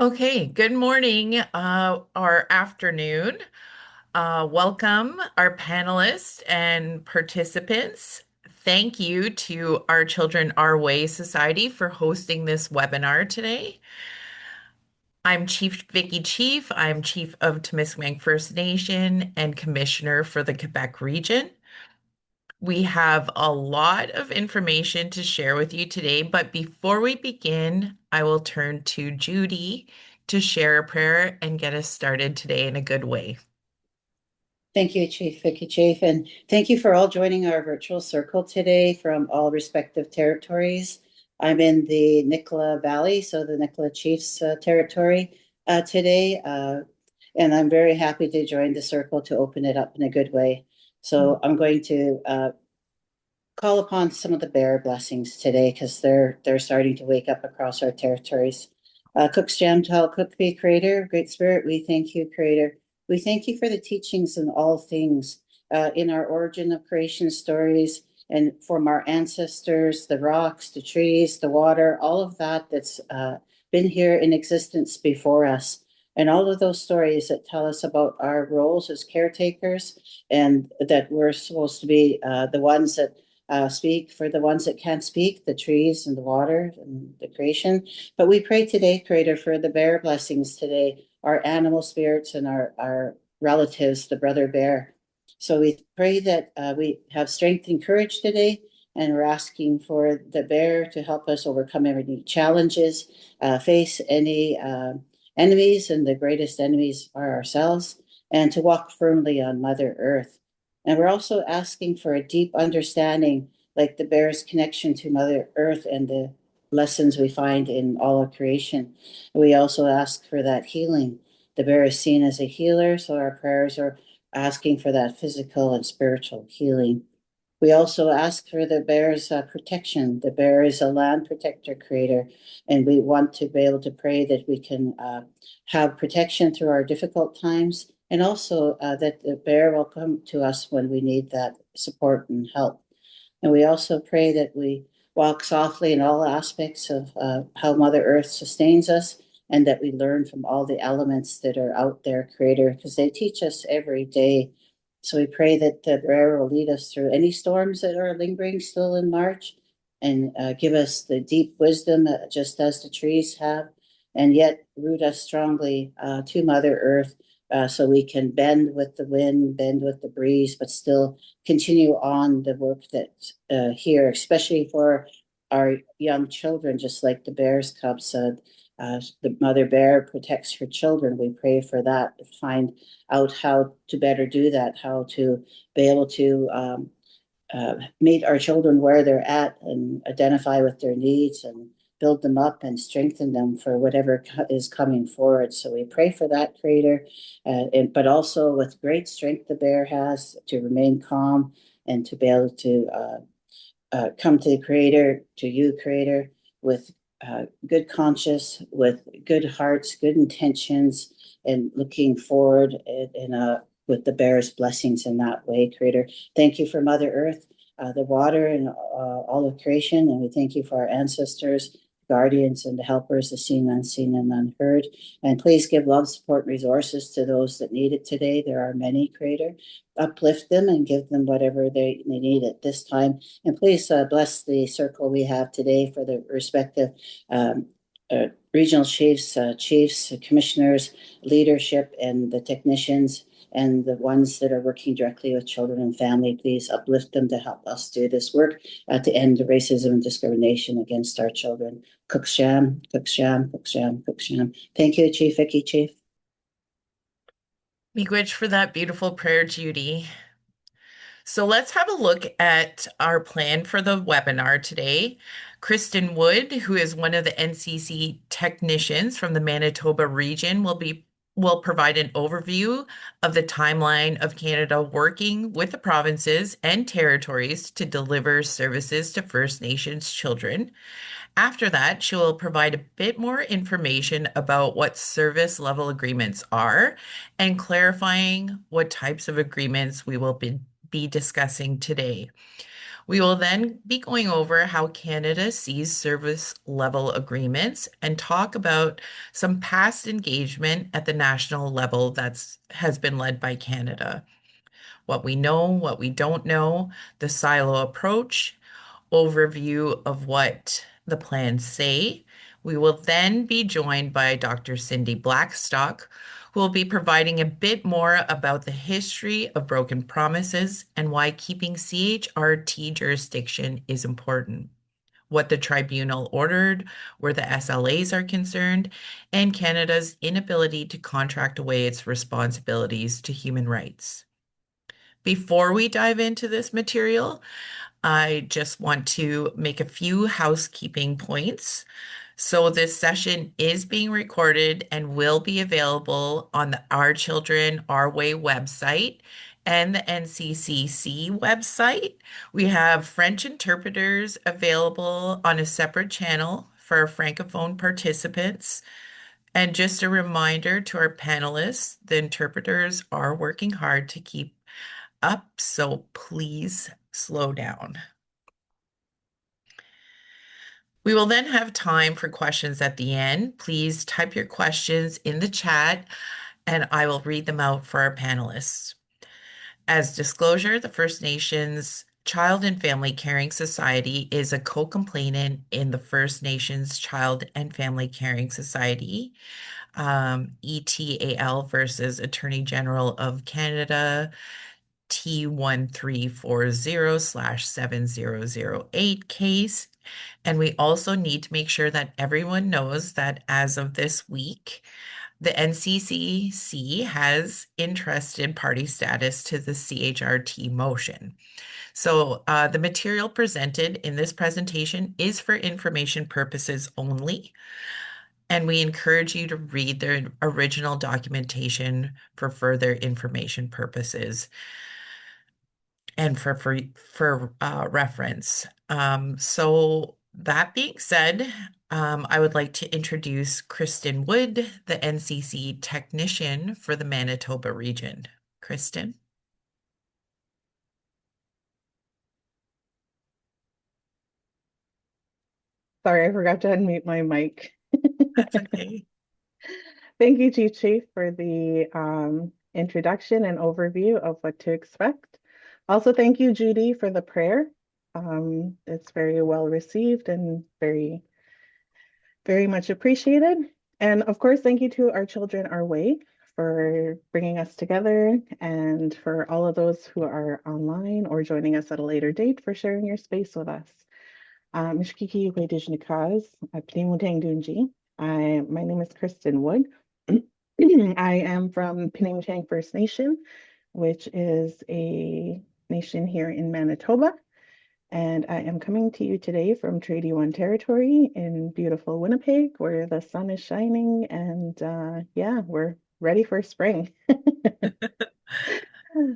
Okay, good morning, or afternoon. Welcome, our panelists and participants. Thank you to Our Children Our Way Society for hosting this webinar today. I'm Chief Vicky Chief. I'm Chief of Temiskaming First Nation and Commissioner for the Quebec region. We have a lot of information to share with you today, but before we begin, I will turn to Judy to share a prayer and get us started today in a good way. Thank you, Chief Vicky Chief, and thank you for all joining our virtual circle today from all respective territories. I'm in the Nicola Valley, so the Nicola Chiefs territory today, and I'm very happy to join the circle to open it up in a good way. So I'm going to call upon some of the bear blessings today because they're starting to wake up across our territories. Cook's Jam Tall Cookbee Creator, Great Spirit, we thank you, Creator. We thank you for the teachings in all things, in our origin of creation stories and from our ancestors, the rocks, the trees, the water, all of that that's been here in existence before us. And all of those stories that tell us about our roles as caretakers and that we're supposed to be the ones that speak for the ones that can't speak, the trees and the water and the creation. But we pray today, Creator, for the bear blessings today, our animal spirits and our relatives, the brother bear. So we pray that we have strength and courage today, and we're asking for the bear to help us overcome any challenges, face any enemies, and the greatest enemies are ourselves, and to walk firmly on Mother Earth. And we're also asking for a deep understanding, like the bear's connection to Mother Earth and the lessons we find in all of creation. We also ask for that healing. The bear is seen as a healer, so our prayers are asking for that physical and spiritual healing. We also ask for the bear's protection. The bear is a land protector creator, and we want to be able to pray that we can have protection through our difficult times, and also that the bear will come to us when we need that support and help. And we also pray that we walk softly in all aspects of how Mother Earth sustains us, and that we learn from all the elements that are out there, Creator, because they teach us every day. So we pray that the bear will lead us through any storms that are lingering still in March, and give us the deep wisdom, just as the trees have, and yet root us strongly to Mother Earth, so we can bend with the wind, bend with the breeze, but still continue on the work that's here, especially for our young children, just like the bear's cubs. The mother bear protects her children. We pray for that, to find out how to better do that, how to be able to meet our children where they're at and identify with their needs and build them up and strengthen them for whatever is coming forward. So we pray for that, Creator, but also with great strength the bear has to remain calm and to be able to come to the Creator, to you, Creator, with good conscience, with good hearts, good intentions, and looking forward with the bear's blessings in that way, Creator. Thank you for Mother Earth, the water, and all of creation. And we thank you for our ancestors, guardians, and the helpers, the seen, unseen, and unheard. And please give love, support, and resources to those that need it today. There are many, Creator. Uplift them and give them whatever they need at this time. And please bless the circle we have today for the respective regional chiefs, commissioners, leadership, and the technicians, and the ones that are working directly with children and family. Please uplift them to help us do this work to end racism and discrimination against our children. Cook's Jam, Cook's Jam, Cook's Jam, Cook's Jam. Thank you, Chief Vicky Chief. Miigwech for that beautiful prayer, Judy. So let's have a look at our plan for the webinar today. Kristen Wood, who is one of the NCC technicians from the Manitoba region, will provide an overview of the timeline of Canada working with the provinces and territories to deliver services to First Nations children. After that, she will provide a bit more information about what service level agreements are and clarifying what types of agreements we will be discussing today. We will then be going over how Canada sees service level agreements and talk about some past engagement at the national level that's has been led by Canada. What we know, what we don't know, the silo approach, overview of what the plans say. We will then be joined by Dr. Cindy Blackstock, who will be providing a bit more about the history of broken promises and why keeping CHRT jurisdiction is important, what the tribunal ordered, where the SLAs are concerned, and Canada's inability to contract away its responsibilities to human rights. Before we dive into this material, I just want to make a few housekeeping points. So, this session is being recorded and will be available on the Our Children Our Way website and the NCCC website. We have French interpreters available on a separate channel for our Francophone participants. And just a reminder to our panelists, the interpreters are working hard to keep up, so please slow down. We will then have time for questions at the end. Please type your questions in the chat and I will read them out for our panelists. As disclosure, the First Nations Child and Family Caring Society is a co-complainant in the First Nations Child and Family Caring Society, ETAL versus Attorney General of Canada, T1340/7008 case. And we also need to make sure that everyone knows that as of this week, the NCCC has interested party status to the CHRT motion. So the material presented in this presentation is for information purposes only, and we encourage you to read the original documentation for further information purposes and for reference. So that being said, I would like to introduce Kristen Wood, the NCC technician for the Manitoba region. Kristen, Sorry, I forgot to unmute my mic. that's okay. Thank you, Chief, for the introduction and overview of what to expect. Also, thank you, Judy, for the prayer. It's very well received and very much appreciated. And of course, thank you to Our Children Our Way for bringing us together, and for all of those who are online or joining us at a later date for sharing your space with us. Mishkiki Wedijnikaz, Pnimutang Dunji. My name is Kristen Wood. I am from Pnimutang First Nation, which is a nation here in Manitoba. And I am coming to you today from Treaty 1 territory in beautiful Winnipeg, where the sun is shining and yeah, we're ready for spring.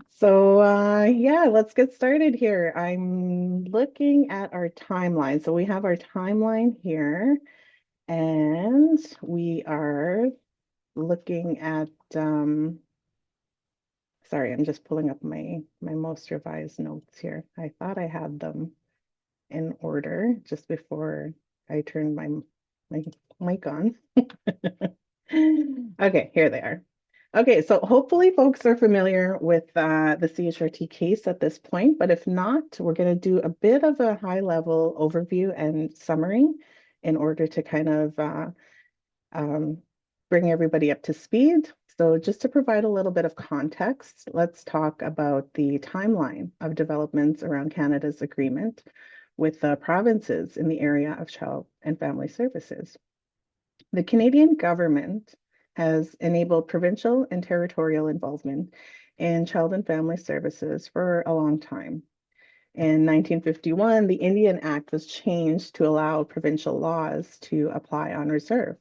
So yeah, let's get started here. I'm looking at our timeline. So we have our timeline here, and we are looking at sorry, I'm just pulling up my most revised notes here. I thought I had them in order just before I turned my mic on. Okay, here they are. Okay, so hopefully folks are familiar with the CHRT case at this point, but if not, we're going to do a bit of a high-level overview and summary in order to kind of um, bring everybody up to speed. So just to provide a little bit of context, let's talk about the timeline of developments around Canada's agreement with the provinces in the area of child and family services. The Canadian government has enabled provincial and territorial involvement in child and family services for a long time. In 1951, the Indian Act was changed to allow provincial laws to apply on reserve.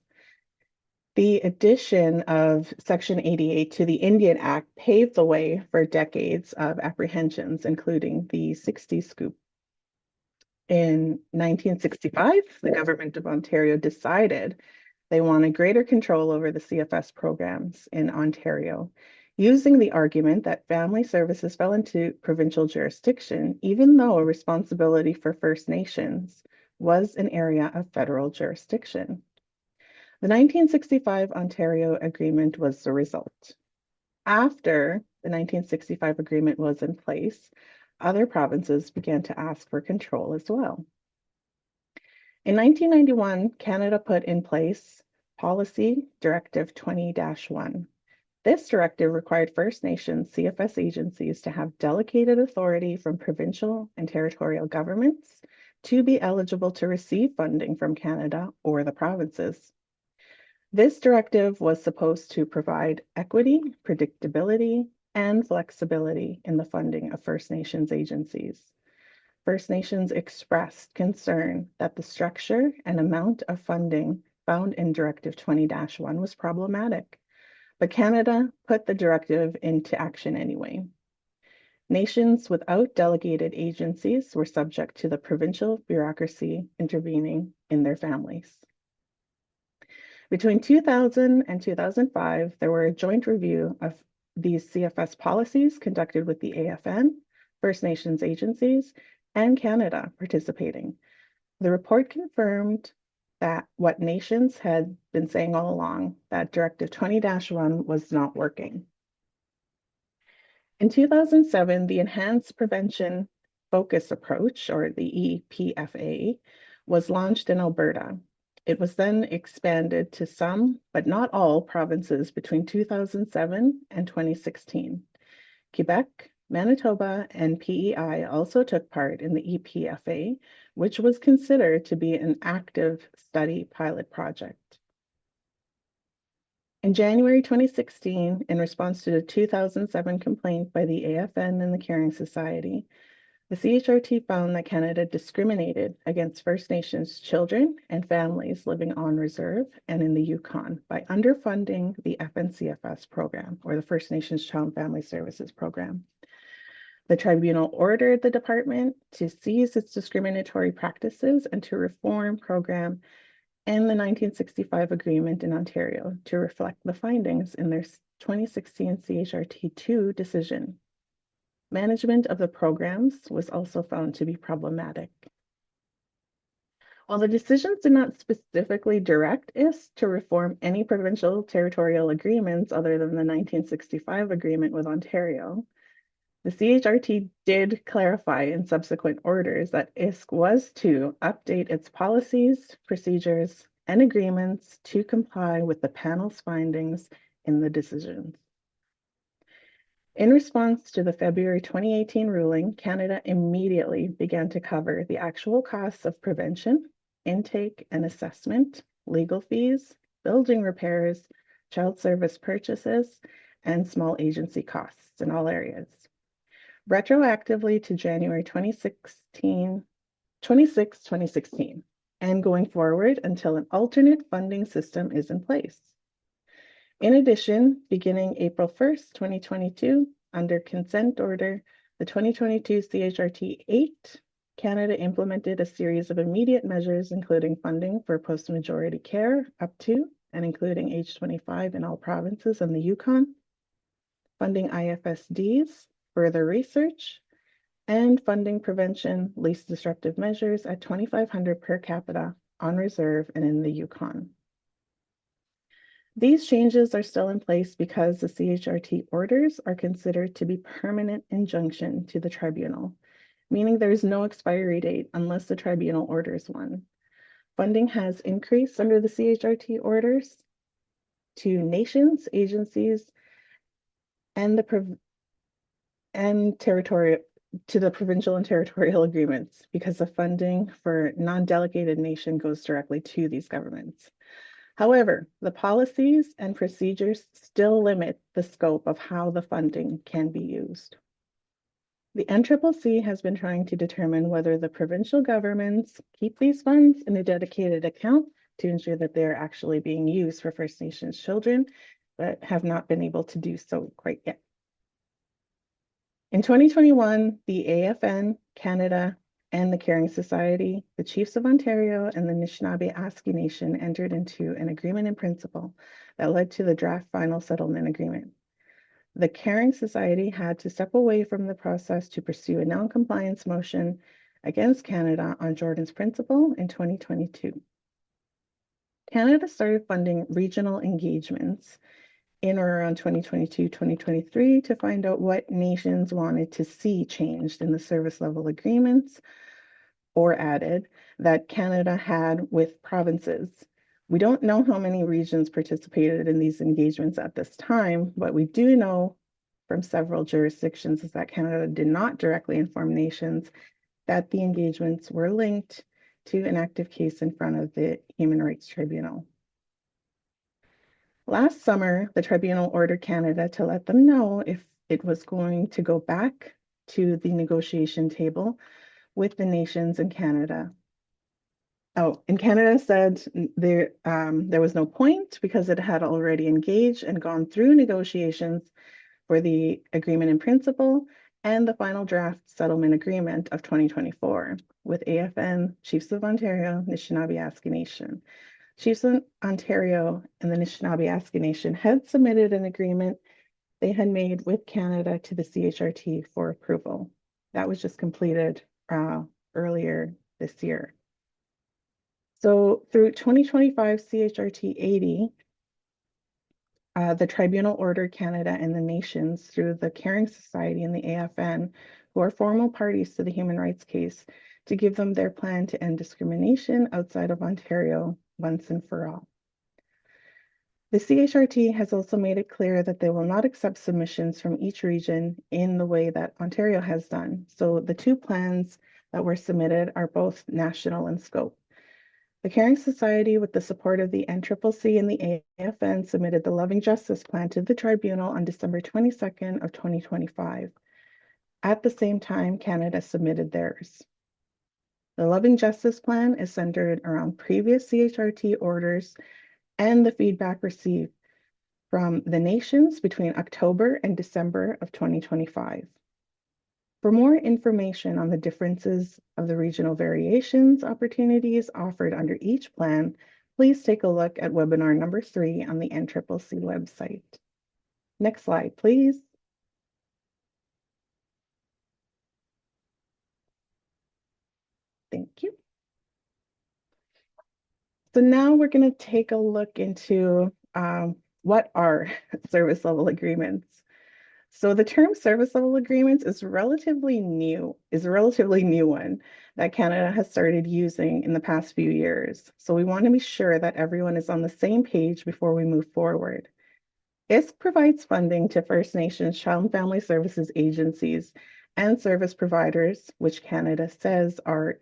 The addition of Section 88 to the Indian Act paved the way for decades of apprehensions, including the 60s scoop. In 1965, the government of Ontario decided they wanted greater control over the CFS programs in Ontario using the argument that family services fell into provincial jurisdiction, even though a responsibility for First Nations was an area of federal jurisdiction. The 1965 Ontario Agreement was the result. After the 1965 agreement was in place, other provinces began to ask for control as well. In 1991, Canada put in place Policy Directive 20-1. This directive required First Nations CFS agencies to have delegated authority from provincial and territorial governments to be eligible to receive funding from Canada or the provinces. This directive was supposed to provide equity, predictability, and flexibility in the funding of First Nations agencies. First Nations expressed concern that the structure and amount of funding found in Directive 20-1 was problematic, but Canada put the directive into action anyway. Nations without delegated agencies were subject to the provincial bureaucracy intervening in their families. Between 2000 and 2005, there were a joint review of these CFS policies conducted with the AFN, First Nations agencies, and Canada participating. The report confirmed that what nations had been saying all along, that Directive 20-1 was not working. In 2007, the Enhanced Prevention Focus Approach, or the EPFA, was launched in Alberta. It was then expanded to some, but not all, provinces between 2007 and 2016. Quebec, Manitoba, and PEI also took part in the EPFA, which was considered to be an active study pilot project. In January 2016, in response to the 2007 complaint by the AFN and the Caring Society, the CHRT found that Canada discriminated against First Nations children and families living on reserve and in the Yukon by underfunding the FNCFS program, or the First Nations Child and Family Services program. The tribunal ordered the department to cease its discriminatory practices and to reform program and the 1965 agreement in Ontario to reflect the findings in their 2016 CHRT2 decision. Management of the programs was also found to be problematic. While the decisions did not specifically direct IST to reform any provincial territorial agreements other than the 1965 agreement with Ontario, the CHRT did clarify in subsequent orders that ISK was to update its policies, procedures, and agreements to comply with the panel's findings in the decisions. In response to the February 2018 ruling, Canada immediately began to cover the actual costs of prevention, intake and assessment, legal fees, building repairs, child service purchases, and small agency costs in all areas. Retroactively to January 2016, and going forward until an alternate funding system is in place. In addition, beginning April 1st, 2022, under consent order, the 2022 CHRT 8, Canada implemented a series of immediate measures, including funding for post-majority care up to and including age 25 in all provinces and the Yukon, funding IFSDs, further research, and funding prevention least disruptive measures at $2,500 per capita on reserve and in the Yukon. These changes are still in place because the CHRT orders are considered to be permanent injunction to the tribunal, meaning there is no expiry date unless the tribunal orders one. Funding has increased under the CHRT orders to nations, agencies, and the provincial and territorial agreements, because the funding for non-delegated nation goes directly to these governments. However, the policies and procedures still limit the scope of how the funding can be used. The NCCC has been trying to determine whether the provincial governments keep these funds in a dedicated account to ensure that they're actually being used for First Nations children, but have not been able to do so quite yet. In 2021, the AFN, Canada, and the Caring Society, the Chiefs of Ontario, and the Anishinaabe Aski Nation entered into an agreement in principle that led to the draft final settlement agreement. the Caring Society had to step away from the process to pursue a non-compliance motion against Canada on Jordan's Principle in 2022. Canada started funding regional engagements in or around 2022, 2023 to find out what nations wanted to see changed in the service level agreements or added that Canada had with provinces. We don't know how many regions participated in these engagements at this time, but we do know from several jurisdictions is that Canada did not directly inform nations that the engagements were linked to an active case in front of the Human Rights Tribunal. Last summer, the tribunal ordered Canada to let them know if it was going to go back to the negotiation table with the nations in Canada. Oh, and Canada said there was no point because it had already engaged and gone through negotiations for the agreement in principle and the final draft settlement agreement of 2024 with AFN, Chiefs of Ontario, Anishinaabe Nation. Chiefs of Ontario and the Anishinaabe Nation had submitted an agreement they had made with Canada to the CHRT for approval. That was just completed earlier this year. So through 2025 CHRT 80, the tribunal ordered Canada and the nations through the Caring Society and the AFN, who are formal parties to the human rights case, to give them their plan to end discrimination outside of Ontario once and for all. The CHRT has also made it clear that they will not accept submissions from each region in the way that Ontario has done. So the two plans that were submitted are both national in scope. The Caring Society, with the support of the NCCC and the AFN, submitted the Loving Justice Plan to the tribunal on December 22nd of 2025. At the same time, Canada submitted theirs. The Loving Justice Plan is centered around previous CHRT orders and the feedback received from the nations between October and December of 2025. For more information on the differences of the regional variations opportunities offered under each plan, please take a look at webinar number 3 on the NCCC website. Next slide, please. Thank you. So now we're going to take a look into what are service level agreements. So the term service level agreements is a relatively new one that Canada has started using in the past few years. So we want to be sure that everyone is on the same page before we move forward. ISC provides funding to First Nations Child and Family Services agencies and service providers, which Canada says are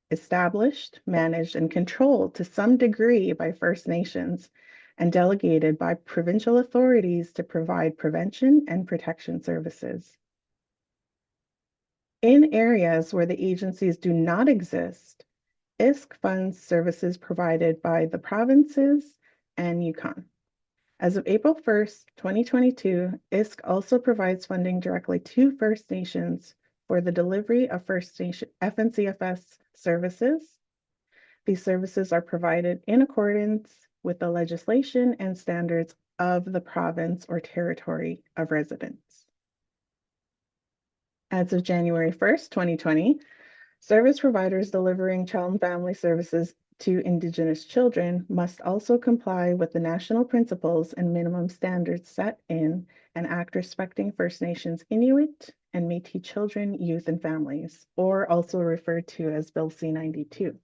established, managed, and controlled to some degree by First Nations and delegated by provincial authorities to provide prevention and protection services. In areas where the agencies do not exist, ISC funds services provided by the provinces and Yukon. As of April 1st, 2022, ISC also provides funding directly to First Nations for the delivery of First Nation FNCFS services. These services are provided in accordance with the legislation and standards of the province or territory of residence. As of January 1st, 2020, service providers delivering child and family services to Indigenous children must also comply with the national principles and minimum standards set in an act respecting First Nations Inuit and Métis children, youth, and families, or also referred to as Bill C-92.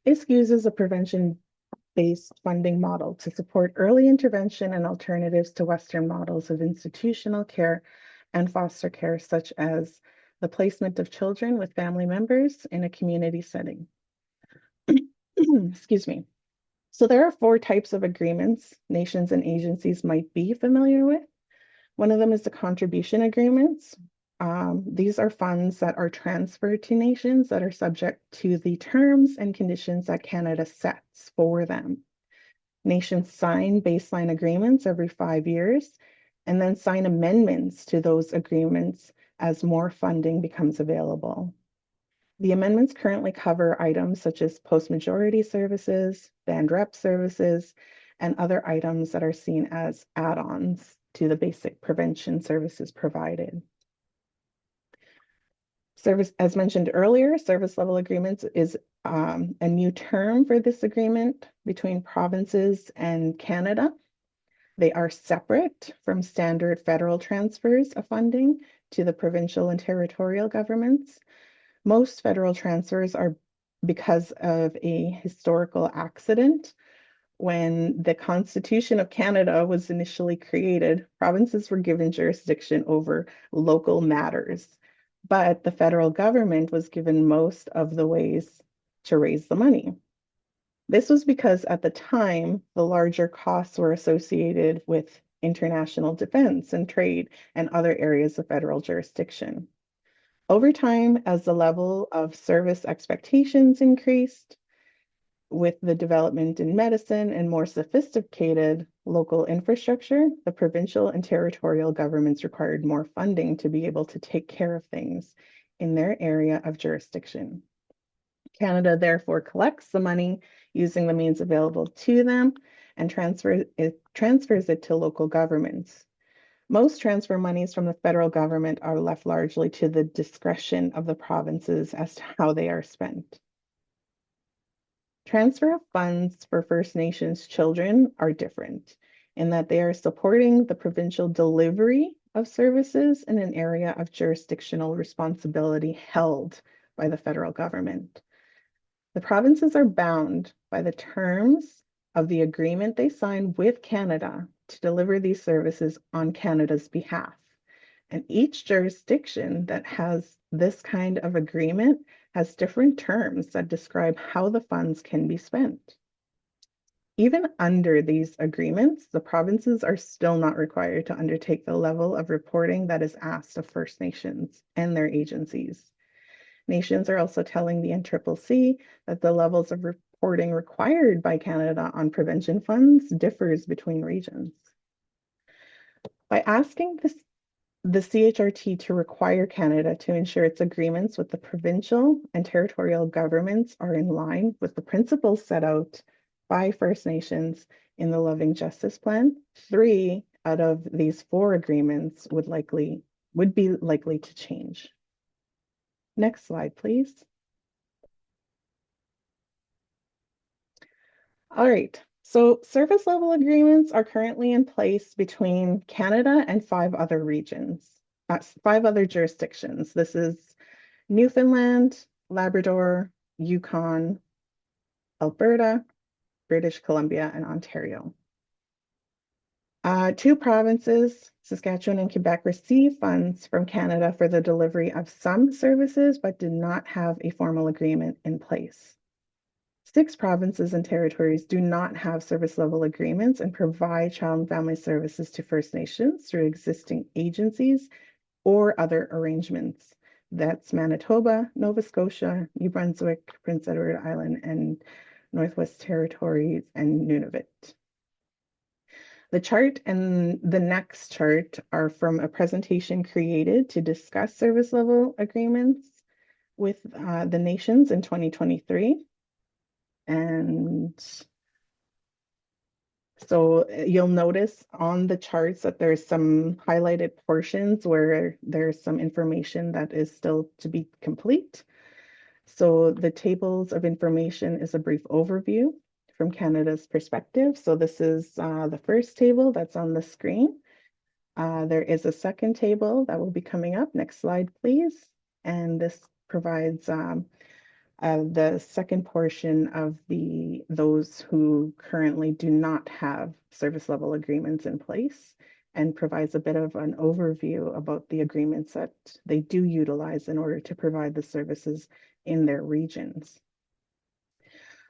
ISC uses a prevention-based funding model to support early intervention and alternatives to Western models of institutional care and foster care, such as the placement of children with family members in a community setting. Excuse me. So there are 4 types of agreements nations and agencies might be familiar with. One of them is the contribution agreements. These are funds that are transferred to nations that are subject to the terms and conditions that Canada sets for them. Nations sign baseline agreements every 5 years and then sign amendments to those agreements as more funding becomes available. The amendments currently cover items such as post-majority services, band rep services, and other items that are seen as add-ons. to the basic prevention services provided. Service, as mentioned earlier, service level agreements is a new term for this agreement between provinces and Canada. They are separate from standard federal transfers of funding to the provincial and territorial governments. Most federal transfers are because of a historical accident. When the Constitution of Canada was initially created, provinces were given jurisdiction over local matters, but the federal government was given most of the ways to raise the money. This was because at the time, the larger costs were associated with international defense and trade and other areas of federal jurisdiction. Over time, as the level of service expectations increased, with the development in medicine and more sophisticated local infrastructure, the provincial and territorial governments required more funding to be able to take care of things in their area of jurisdiction. Canada therefore collects the money using the means available to them and transfers it to local governments. Most transfer monies from the federal government are left largely to the discretion of the provinces as to how they are spent. Transfer of funds for First Nations children are different in that they are supporting the provincial delivery of services in an area of jurisdictional responsibility held by the federal government. The provinces are bound by the terms of the agreement they sign with Canada to deliver these services on Canada's behalf. And each jurisdiction that has this kind of agreement has different terms that describe how the funds can be spent. Even under these agreements, the provinces are still not required to undertake the level of reporting that is asked of First Nations and their agencies. Nations are also telling the NCCC that the levels of reporting required by Canada on prevention funds differs between regions. By asking the CHRT to require Canada to ensure its agreements with the provincial and territorial governments are in line with the principles set out by First Nations in the Loving Justice Plan, 3 out of these 4 agreements would be likely to change. Next slide, please. All right, so service level agreements are currently in place between Canada and 5 other regions, 5 other jurisdictions. This is Newfoundland, Labrador, Yukon, Alberta, British Columbia, and Ontario. 2 provinces, Saskatchewan and Quebec, receive funds from Canada for the delivery of some services, but did not have a formal agreement in place. 6 provinces and territories do not have service level agreements and provide child and family services to First Nations through existing agencies or other arrangements. That's Manitoba, Nova Scotia, New Brunswick, Prince Edward Island, and Northwest Territories and Nunavut. The chart and the next chart are from a presentation created to discuss service level agreements with the nations in 2023. And so you'll notice on the charts that there's some highlighted portions where there's some information that is still to be complete. So the tables of information is a brief overview from Canada's perspective. So this is the first table that's on the screen. There is a second table that will be coming up. Next slide, please. And this provides the second portion of those who currently do not have service level agreements in place and provides a bit of an overview about the agreements that they do utilize in order to provide the services in their regions.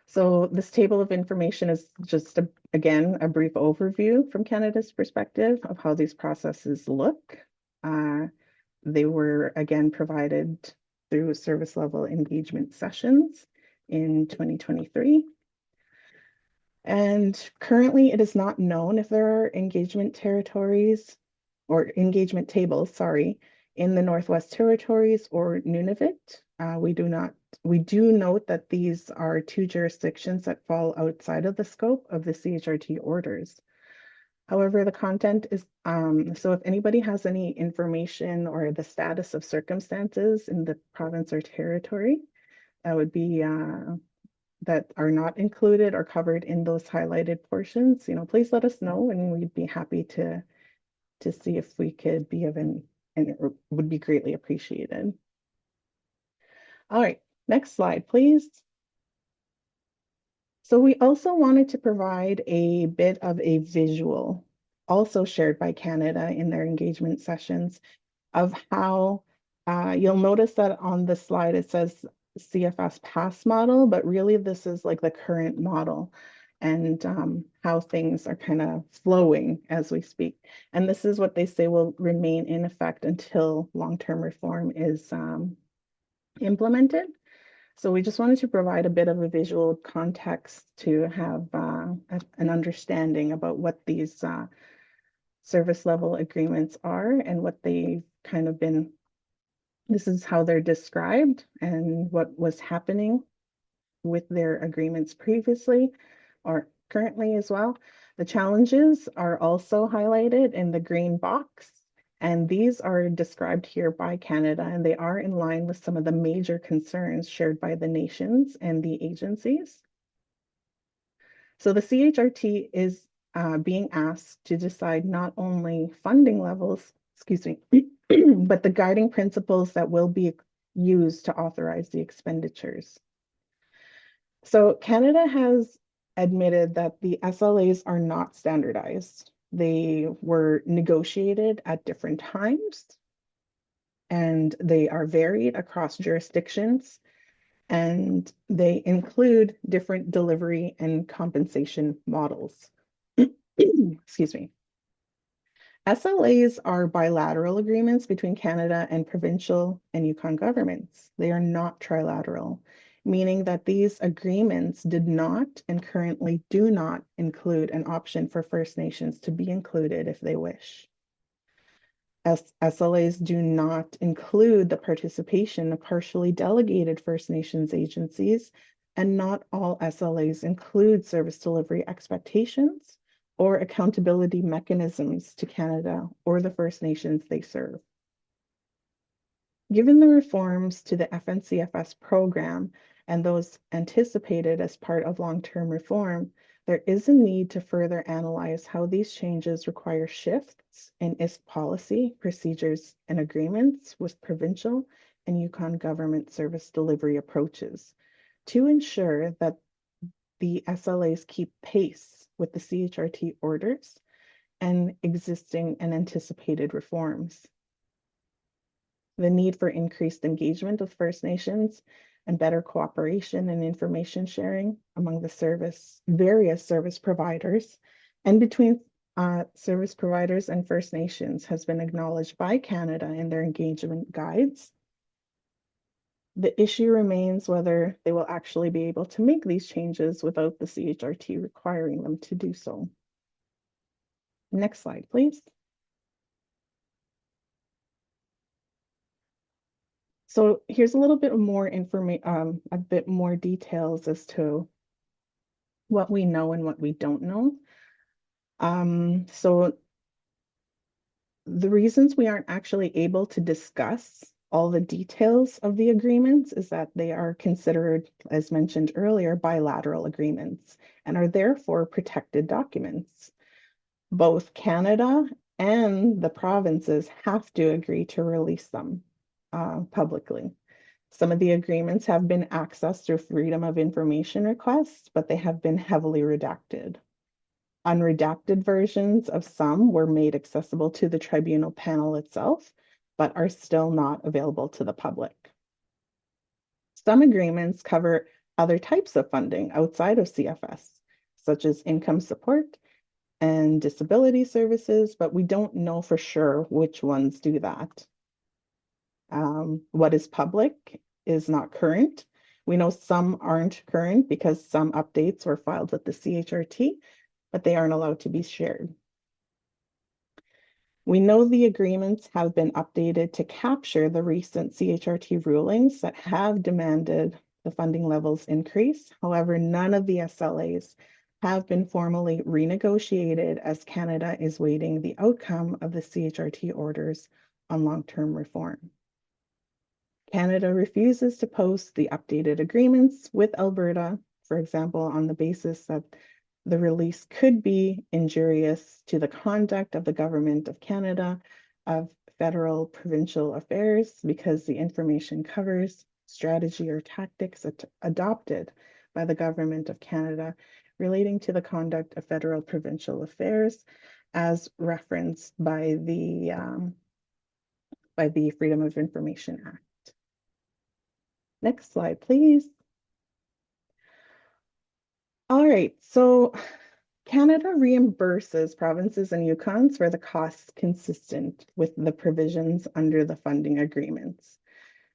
So this table of information is just, again, a brief overview from Canada's perspective of how these processes look. They were, again, provided through service level engagement sessions in 2023. And currently it is not known if there are engagement territories or engagement tables, sorry, in the Northwest Territories or Nunavut. We do note that these are 2 jurisdictions that fall outside of the scope of the CHRT orders. However, the content is, so if anybody has any information or the status of circumstances in the province or territory, that would be that are not included or covered in those highlighted portions, please let us know, and we'd be happy to see if we could be of and it would be greatly appreciated. All right, next slide, please. So we also wanted to provide a bit of a visual, also shared by Canada in their engagement sessions, of how you'll notice that on the slide it says CFS past model, but really this is like the current model and how things are kind of flowing as we speak. And this is what they say will remain in effect until long-term reform is implemented. So we just wanted to provide a bit of a visual context to have an understanding about what these service level agreements are and what they've kind of been. This is how they're described and what was happening with their agreements previously or currently as well. The challenges are also highlighted in the green box, and these are described here by Canada, and they are in line with some of the major concerns shared by the nations and the agencies. So the CHRT is being asked to decide not only funding levels, excuse me, but the guiding principles that will be used to authorize the expenditures. So Canada has admitted that the SLAs are not standardized. They were negotiated at different times and they are varied across jurisdictions, and they include different delivery and compensation models. Excuse me. SLAs are bilateral agreements between Canada and provincial and Yukon governments. They are not trilateral, meaning that these agreements did not and currently do not include an option for First Nations to be included if they wish. SLAs do not include the participation of partially delegated First Nations agencies, and not all SLAs include service delivery expectations or accountability mechanisms to Canada or the First Nations they serve. Given the reforms to the FNCFS program and those anticipated as part of long-term reform, there is a need to further analyze how these changes require shifts in ISP policy, procedures, and agreements with provincial and Yukon government service delivery approaches to ensure that the SLAs keep pace with the CHRT orders and existing and anticipated reforms. The need for increased engagement with First Nations and better cooperation and information sharing among the various service providers and between service providers and First Nations has been acknowledged by Canada in their engagement guides. The issue remains whether they will actually be able to make these changes without the CHRT requiring them to do so. Next slide, please. So here's a little bit more information, a bit more details as to what we know and what we don't know. So the reasons we aren't actually able to discuss all the details of the agreements is that they are considered, as mentioned earlier, bilateral agreements and are therefore protected documents. Both Canada and the provinces have to agree to release them publicly. Some of the agreements have been accessed through freedom of information requests, but they have been heavily redacted. Unredacted versions of some were made accessible to the tribunal panel itself, but are still not available to the public. Some agreements cover other types of funding outside of CFS, such as income support and disability services, but we don't know for sure which ones do that. What is public is not current. We know some aren't current because some updates were filed with the CHRT, but they aren't allowed to be shared. We know the agreements have been updated to capture the recent CHRT rulings that have demanded the funding levels increase. However, none of the SLAs have been formally renegotiated as Canada is waiting the outcome of the CHRT orders on long-term reform. Canada refuses to post the updated agreements with Alberta, for example, on the basis that the release could be injurious to the conduct of the Government of Canada of federal provincial affairs because the information covers strategy or tactics adopted by the Government of Canada relating to the conduct of federal provincial affairs as referenced by the Freedom of Information Act. Next slide, please. All right, so Canada reimburses provinces and Yukons for the costs consistent with the provisions under the funding agreements.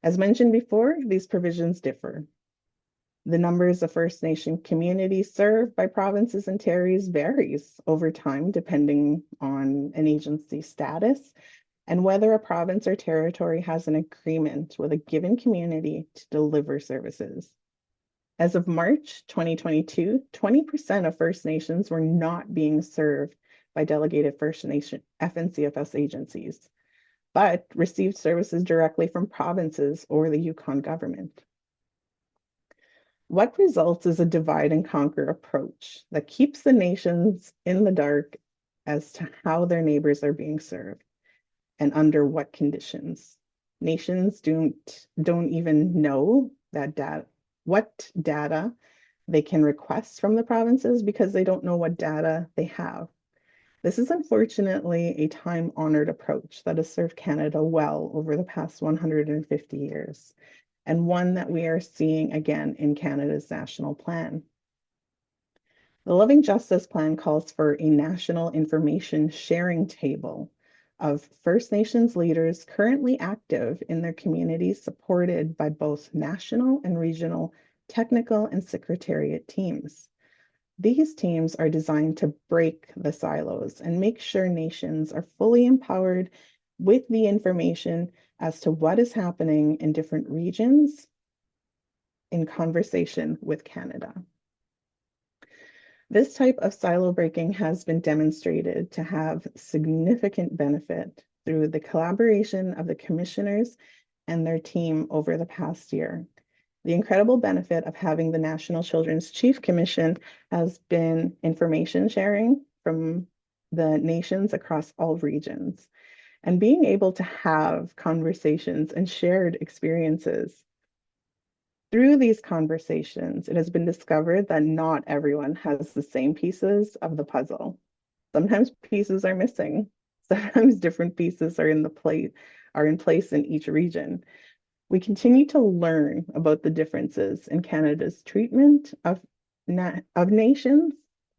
As mentioned before, these provisions differ. The numbers of First Nation communities served by provinces and territories varies over time depending on an agency status and whether a province or territory has an agreement with a given community to deliver services. As of March 2022, 20% of First Nations were not being served by delegated First Nation FNCFS agencies, but received services directly from provinces or the Yukon government. What results is a divide and conquer approach that keeps the nations in the dark as to how their neighbors are being served and under what conditions. Nations don't even know what data they can request from the provinces because they don't know what data they have. This is unfortunately a time-honored approach that has served Canada well over the past 150 years, and one that we are seeing again in Canada's national plan. The Living Justice Plan calls for a national information sharing table of First Nations leaders currently active in their communities, supported by both national and regional technical and secretariat teams. These teams are designed to break the silos and make sure nations are fully empowered with the information as to what is happening in different regions in conversation with Canada. This type of silo breaking has been demonstrated to have significant benefit through the collaboration of the commissioners and their team over the past year. The incredible benefit of having the National Children's Chief Commission has been information sharing from the nations across all regions and being able to have conversations and shared experiences. Through these conversations, it has been discovered that not everyone has the same pieces of the puzzle. Sometimes pieces are missing. Sometimes different pieces are in place in each region. We continue to learn about the differences in Canada's treatment of nations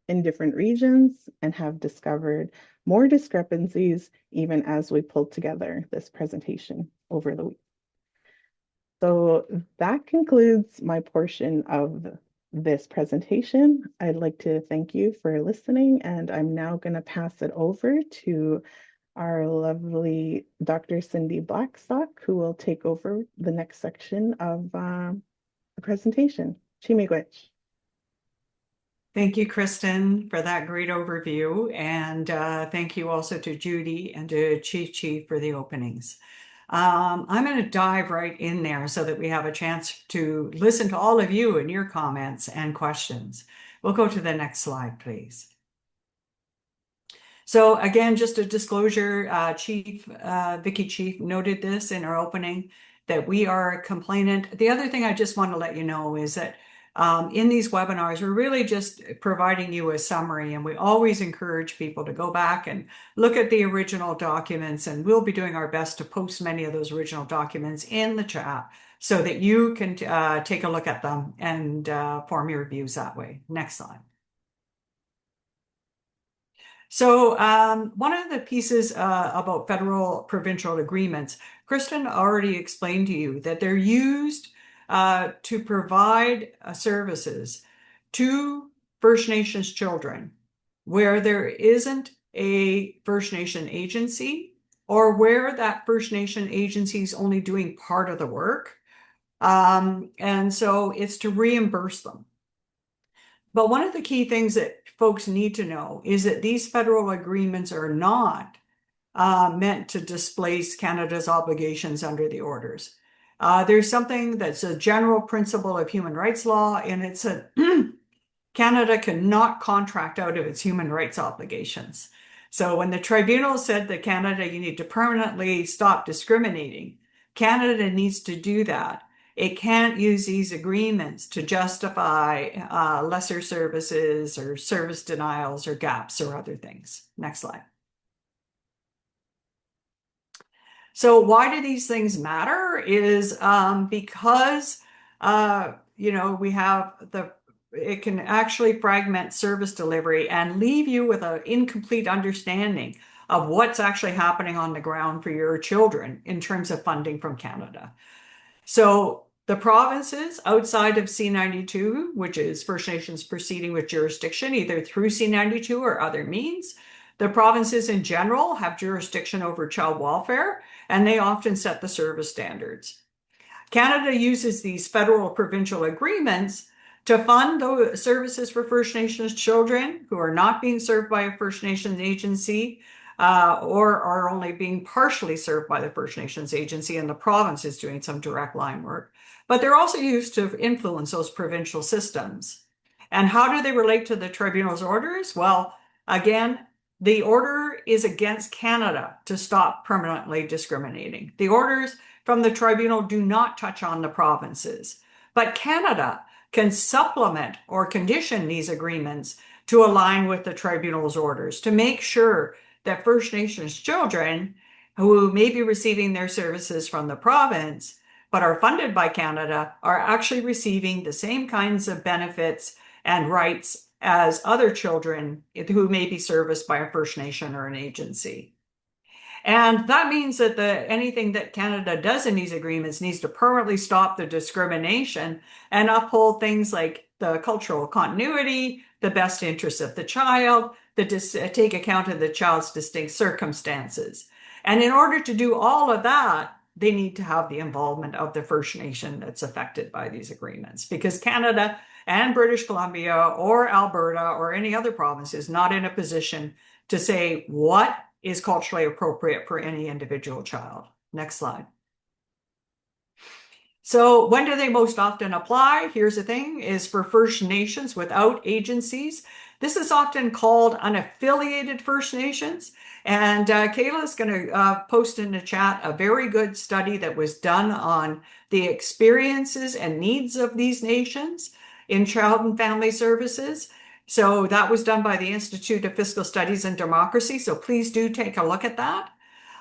in different regions and have discovered more discrepancies even as we pulled together this presentation over the week. So that concludes my portion of this presentation. I'd like to thank you for listening, and I'm now going to pass it over to our lovely Dr. Cindy Blackstock, who will take over the next section of the presentation. Chimigwech. Thank you, Kristen, for that great overview. And thank you also to Judy and to Chief for the openings. I'm going to dive right in there so that we have a chance to listen to all of you and your comments and questions. We'll go to the next slide, please. So again, just a disclosure, Vicky Chief noted this in our opening, that we are a complainant. The other thing I just want to let you know is that in these webinars, we're really just providing you a summary, and we always encourage people to go back and look at the original documents, and we'll be doing our best to post many of those original documents in the chat so that you can take a look at them and form your views that way. Next slide. So one of the pieces about federal provincial agreements, Kristen already explained to you that they're used to provide services to First Nations children where there isn't a First Nation agency or where that First Nation agency is only doing part of the work. And so it's to reimburse them. But one of the key things that folks need to know is that these federal agreements are not meant to displace Canada's obligations under the orders. There's something that's a general principle of human rights law, and it's a Canada cannot contract out of its human rights obligations. So when the tribunal said that Canada, you need to permanently stop discriminating, Canada needs to do that. It can't use these agreements to justify lesser services or service denials or gaps or other things. Next slide. So why do these things matter is because we have it can actually fragment service delivery and leave you with an incomplete understanding of what's actually happening on the ground for your children in terms of funding from Canada. So the provinces outside of C92, which is First Nations proceeding with jurisdiction, either through C92 or other means, the provinces in general have jurisdiction over child welfare, and they often set the service standards. Canada uses these federal provincial agreements to fund those services for First Nations children who are not being served by a First Nations agency or are only being partially served by the First Nations agency, and the province is doing some direct line work. But they're also used to influence those provincial systems. And how do they relate to the tribunal's orders? Well, again, the order is against Canada to stop permanently discriminating. The orders from the tribunal do not touch on the provinces, but Canada can supplement or condition these agreements to align with the tribunal's orders to make sure that First Nations children who may be receiving their services from the province but are funded by Canada are actually receiving the same kinds of benefits and rights as other children who may be serviced by a First Nation or an agency. And that means that anything that Canada does in these agreements needs to permanently stop the discrimination and uphold things like the cultural continuity, the best interests of the child, take account of the child's distinct circumstances. And in order to do all of that, they need to have the involvement of the First Nation that's affected by these agreements, because Canada and British Columbia or Alberta or any other province is not in a position to say what is culturally appropriate for any individual child. Next slide. So when do they most often apply? Here's the thing, is for First Nations without agencies. This is often called unaffiliated First Nations. And Kayla is going to post in the chat a very good study that was done on the experiences and needs of these nations in child and family services. So that was done by the Institute of Fiscal Studies and Democracy. So please do take a look at that.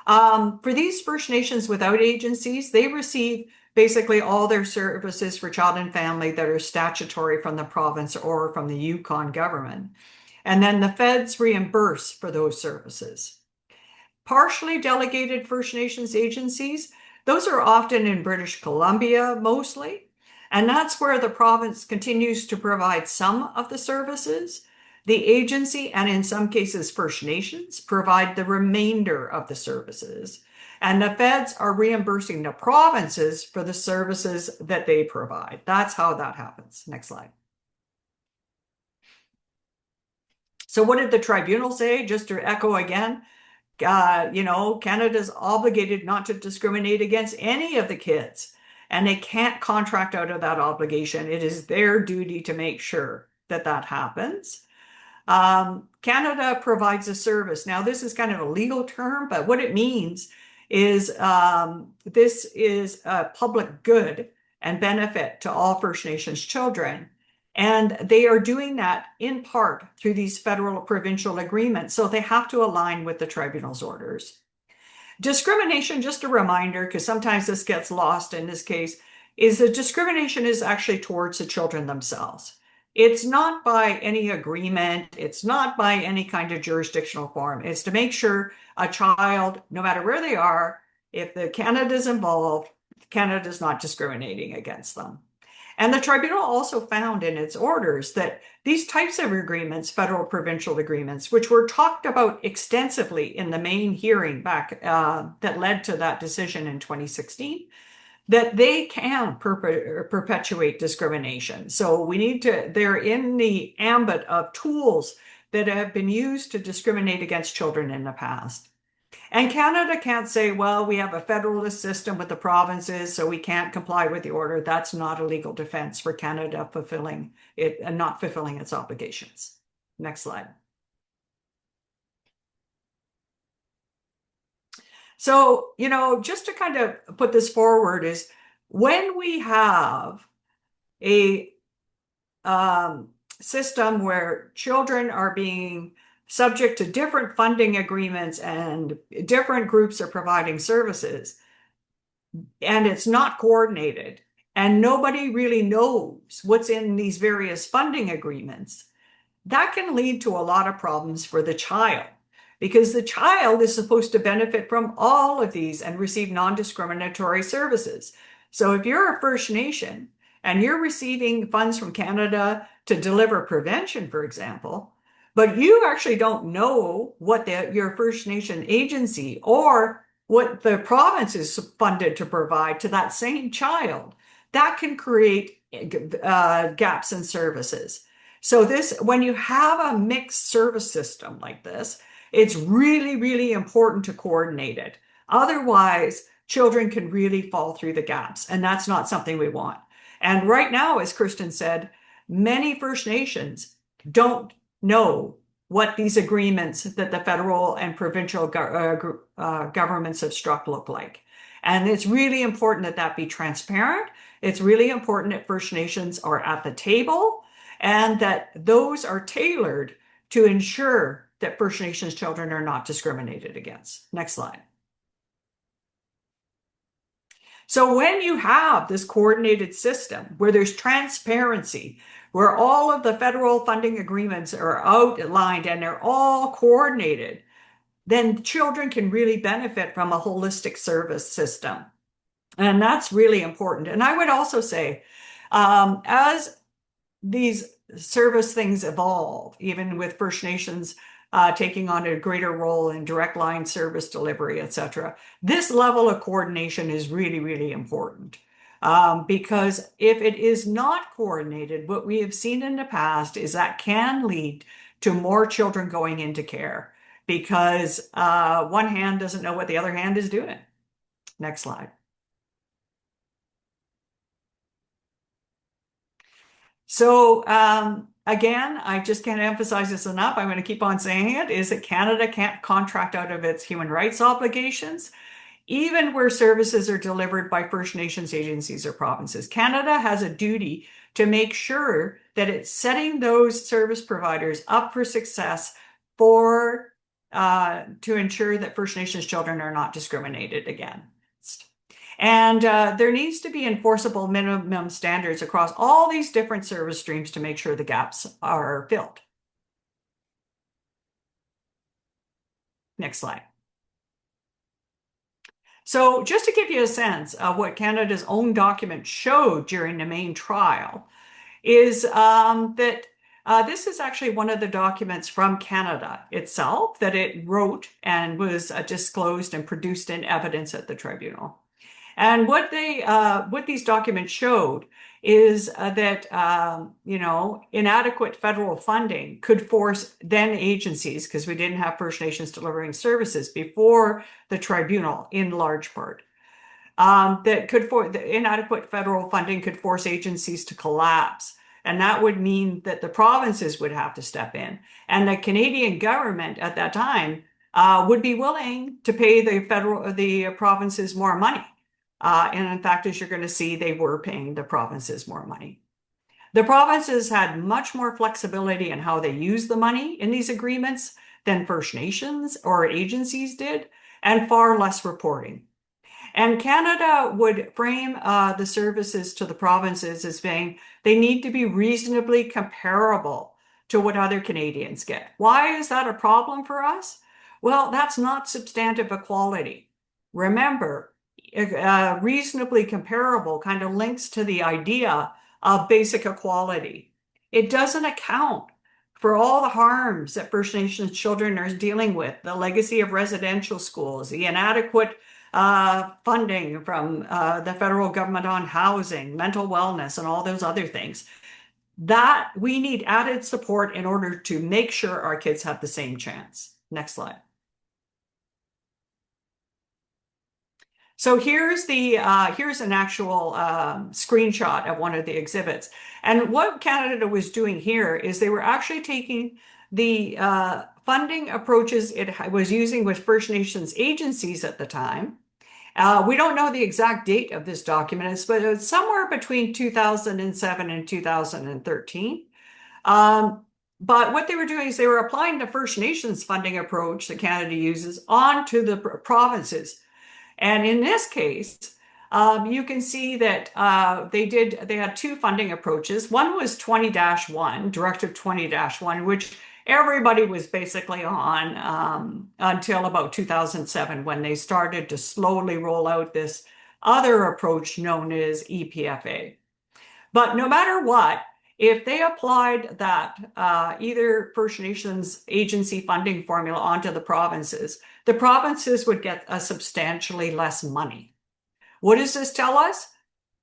For these First Nations without agencies, they receive basically all their services for child and family that are statutory from the province or from the Yukon government. And then the feds reimburse for those services. Partially delegated First Nations agencies, those are often in British Columbia mostly. And that's where the province continues to provide some of the services. The agency, and in some cases First Nations, provide the remainder of the services. And the feds are reimbursing the provinces for the services that they provide. That's how that happens. Next slide. So what did the tribunal say? Just to echo again, Canada's obligated not to discriminate against any of the kids, and they can't contract out of that obligation. It is their duty to make sure that that happens. Canada provides a service. Now, this is kind of a legal term, but what it means is this is a public good and benefit to all First Nations children. And they are doing that in part through these federal provincial agreements. So they have to align with the tribunal's orders. Discrimination, just a reminder, because sometimes this gets lost in this case, is that discrimination is actually towards the children themselves. It's not by any agreement. It's not by any kind of jurisdictional form. It's to make sure a child, no matter where they are, if the Canada is involved, Canada is not discriminating against them. And the tribunal also found in its orders that these types of agreements, federal provincial agreements, which were talked about extensively in the main hearing back that led to that decision in 2016, that they can perpetuate discrimination. So we need to, they're in the ambit of tools that have been used to discriminate against children in the past. And Canada can't say, well, we have a federalist system with the provinces, so we can't comply with the order. That's not a legal defense for Canada fulfilling it and not fulfilling its obligations. Next slide. So, just to kind of put this forward is when we have a system where children are being subject to different funding agreements and different groups are providing services, and it's not coordinated, and nobody really knows what's in these various funding agreements, that can lead to a lot of problems for the child because the child is supposed to benefit from all of these and receive non-discriminatory services. So if you're a First Nation and you're receiving funds from Canada to deliver prevention, for example, but you actually don't know what your First Nation agency or what the province is funded to provide to that same child, that can create gaps in services. So when you have a mixed service system like this, it's really, really important to coordinate it. Otherwise, children can really fall through the gaps, and that's not something we want. And right now, as Kirsten said, many First Nations don't know what these agreements that the federal and provincial governments have struck look like. And it's really important that that be transparent. It's really important that First Nations are at the table and that those are tailored to ensure that First Nations children are not discriminated against. Next slide. So when you have this coordinated system where there's transparency, where all of the federal funding agreements are outlined and they're all coordinated, then children can really benefit from a holistic service system. And that's really important. And I would also say, as these service things evolve, even with First Nations taking on a greater role in direct line service delivery, et cetera, this level of coordination is really, really important. Because if it is not coordinated, what we have seen in the past is that can lead to more children going into care because one hand doesn't know what the other hand is doing. Next slide. So again, I just can't emphasize this enough. I'm going to keep on saying it, is that Canada can't contract out of its human rights obligations, even where services are delivered by First Nations agencies or provinces. Canada has a duty to make sure that it's setting those service providers up for success for to ensure that First Nations children are not discriminated against. And there needs to be enforceable minimum standards across all these different service streams to make sure the gaps are filled. Next slide. So just to give you a sense of what Canada's own document showed during the main trial is that this is actually one of the documents from Canada itself that it wrote and was disclosed and produced in evidence at the tribunal. And what these documents showed is that inadequate federal funding could force then agencies, because we didn't have First Nations delivering services before the tribunal, in large part, the inadequate federal funding could force agencies to collapse. And that would mean that the provinces would have to step in. And the Canadian government at that time would be willing to pay the provinces more money. And in fact, as you're going to see, they were paying the provinces more money. The provinces had much more flexibility in how they use the money in these agreements than First Nations or agencies did, and far less reporting. And Canada would frame the services to the provinces as being, they need to be reasonably comparable to what other Canadians get. Why is that a problem for us? Well, that's not substantive equality. Remember, reasonably comparable kind of links to the idea of basic equality. It doesn't account for all the harms that First Nations children are dealing with, the legacy of residential schools, the inadequate funding from the federal government on housing, mental wellness, and all those other things. That we need added support in order to make sure our kids have the same chance. Next slide. So here's an actual screenshot of one of the exhibits. And what Canada was doing here is they were actually taking the funding approaches it was using with First Nations agencies at the time. We don't know the exact date of this document, but it's somewhere between 2007 and 2013. But what they were doing is they were applying the First Nations funding approach that Canada uses onto the provinces. And in this case, you can see that they had two funding approaches. One was 20-1, Directive 20-1, which everybody was basically on until about 2007 when they started to slowly roll out this other approach known as EPFA. But no matter what, if they applied that either First Nations agency funding formula onto the provinces would get a substantially less money. What does this tell us?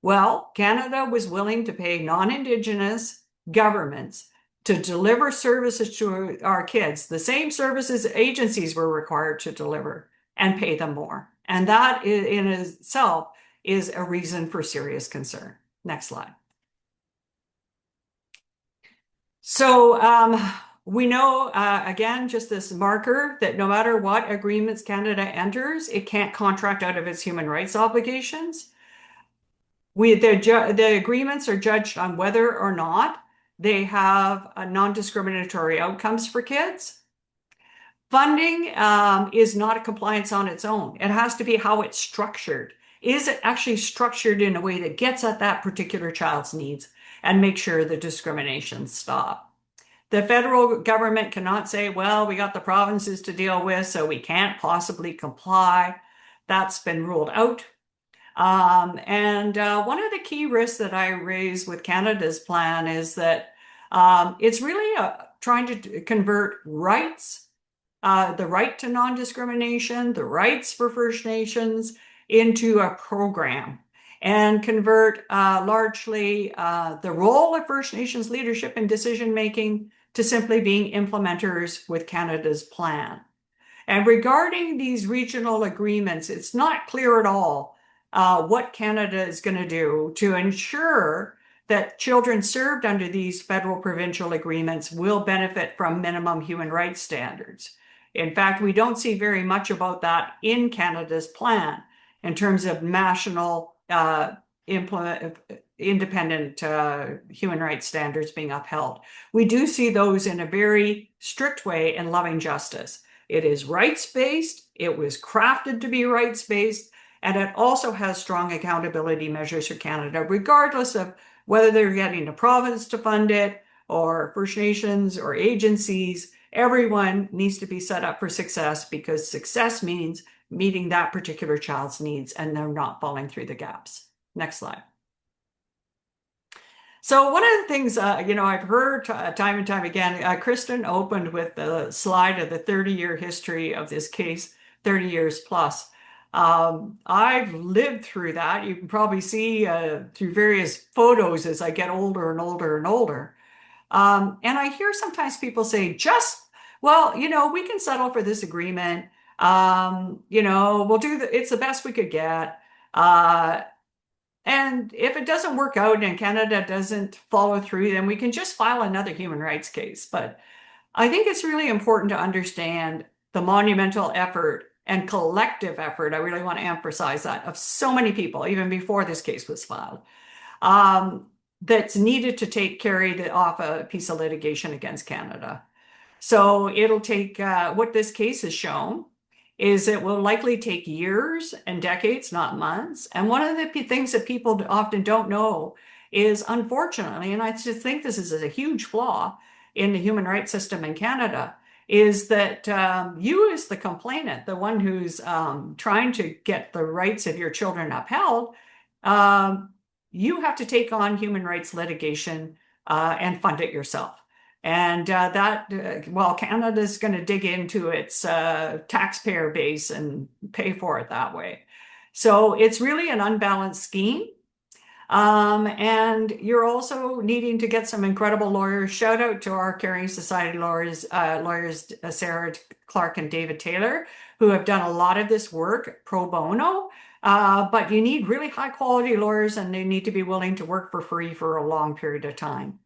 Well, Canada was willing to pay non-Indigenous governments to deliver services to our kids, the same services agencies were required to deliver, and pay them more. And that in itself is a reason for serious concern. Next slide. So we know, again, just this marker that no matter what agreements Canada enters, it can't contract out of its human rights obligations. The agreements are judged on whether or not they have non-discriminatory outcomes for kids. Funding is not a compliance on its own. It has to be how it's structured. Is it actually structured in a way that gets at that particular child's needs and make sure the discrimination stop? The federal government cannot say, well, we got the provinces to deal with, so we can't possibly comply. That's been ruled out. And one of the key risks that I raise with Canada's plan is that it's really trying to convert rights, the right to non-discrimination, the rights for First Nations into a program and convert largely the role of First Nations leadership in decision-making to simply being implementers with Canada's plan. And regarding these regional agreements, it's not clear at all what Canada is going to do to ensure that children served under these federal provincial agreements will benefit from minimum human rights standards. In fact, we don't see very much about that in Canada's plan in terms of national independent human rights standards being upheld. We do see those in a very strict way in loving justice. It is rights-based, it was crafted to be rights-based, and it also has strong accountability measures for Canada, regardless of whether they're getting a province to fund it or First Nations or agencies. Everyone needs to be set up for success because success means meeting that particular child's needs and they're not falling through the gaps. Next slide. So one of the things, I've heard time and time again, Kristen opened with the slide of the 30-year history of this case, 30 years plus. I've lived through that. You can probably see through various photos as I get older and older and older. And I hear sometimes people say, we can settle for this agreement. We'll do it's the best we could get. And if it doesn't work out and Canada doesn't follow through, then we can just file another human rights case. But I think it's really important to understand the monumental effort and collective effort, I really want to emphasize that, of so many people, even before this case was filed, that's needed to carry off a piece of litigation against Canada. So it'll take, what this case has shown is it will likely take years and decades, not months. And one of the things that people often don't know is, unfortunately, and I just think this is a huge flaw in the human rights system in Canada, is that you as the complainant, the one who's trying to get the rights of your children upheld, you have to take on human rights litigation and fund it yourself. And well, Canada's going to dig into its taxpayer base and pay for it that way. So it's really an unbalanced scheme. And you're also needing to get some incredible lawyers. Shout out to our Caring Society lawyers Sarah Clark and David Taylor, who have done a lot of this work pro bono. But you need really high quality lawyers, and they need to be willing to work for free for a long period of time.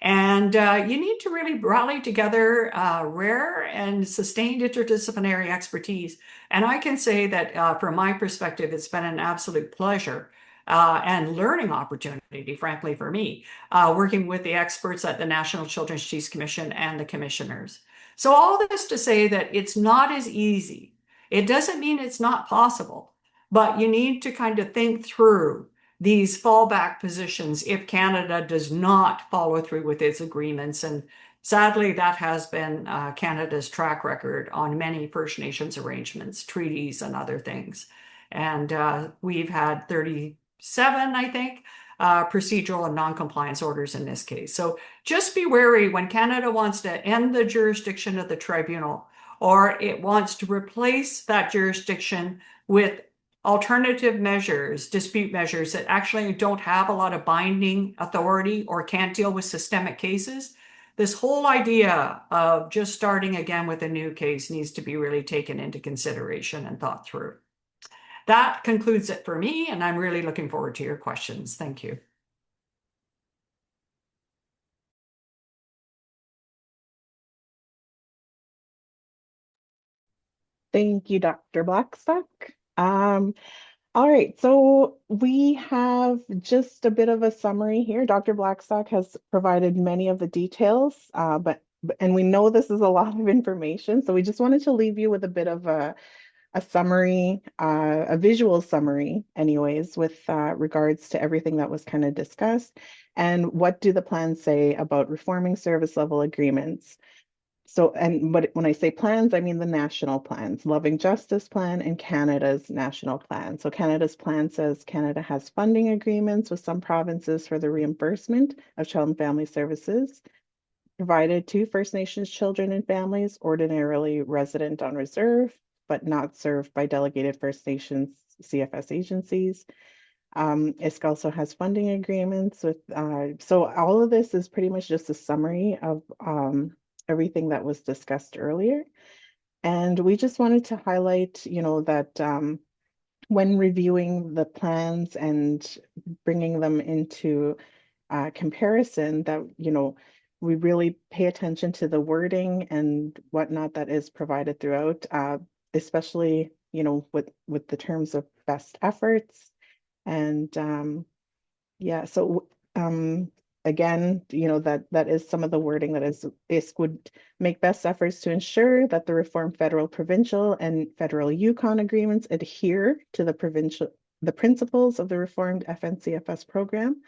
And you need to really rally together rare and sustained interdisciplinary expertise. And I can say that from my perspective, it's been an absolute pleasure and learning opportunity, frankly, for me, working with the experts at the National Children's Chiefs Commission and the commissioners. So, all this to say that it's not as easy. It doesn't mean it's not possible, but you need to kind of think through these fallback positions if Canada does not follow through with its agreements. And sadly, that has been Canada's track record on many First Nations arrangements, treaties, and other things. And we've had 37, I think, procedural and non-compliance orders in this case. So just be wary when Canada wants to end the jurisdiction of the tribunal, or it wants to replace that jurisdiction with alternative measures, dispute measures that actually don't have a lot of binding authority or can't deal with systemic cases. This whole idea of just starting again with a new case needs to be really taken into consideration and thought through. That concludes it for me, and I'm really looking forward to your questions. Thank you. Thank you, Dr. Blackstock. Um, all right, so we have just a bit of a summary here. Dr. Blackstock has provided many of the details, and we know this is a lot of information, so we just wanted to leave you with a bit of a summary, a visual summary, anyways, with regards to everything that was kind of discussed, and what do the plans say about reforming service level agreements. So, when I say plans, I mean the national plans, Loving Justice Plan and Canada's national plan. So Canada's plan says Canada has funding agreements with some provinces for the reimbursement of child and family services provided to First Nations children and families ordinarily resident on reserve, but not served by delegated First Nations CFS agencies. ISC also has funding agreements with, so all of this is pretty much just a summary of everything that was discussed earlier. And we just wanted to highlight, that when reviewing the plans and bringing them into comparison, that, we really pay attention to the wording and whatnot that is provided throughout, especially, with the terms of best efforts. And yeah, so again, that is some of the wording that is would make best efforts to ensure that the reformed federal, provincial, and federal Yukon agreements adhere to the principles of the reformed FNCFS program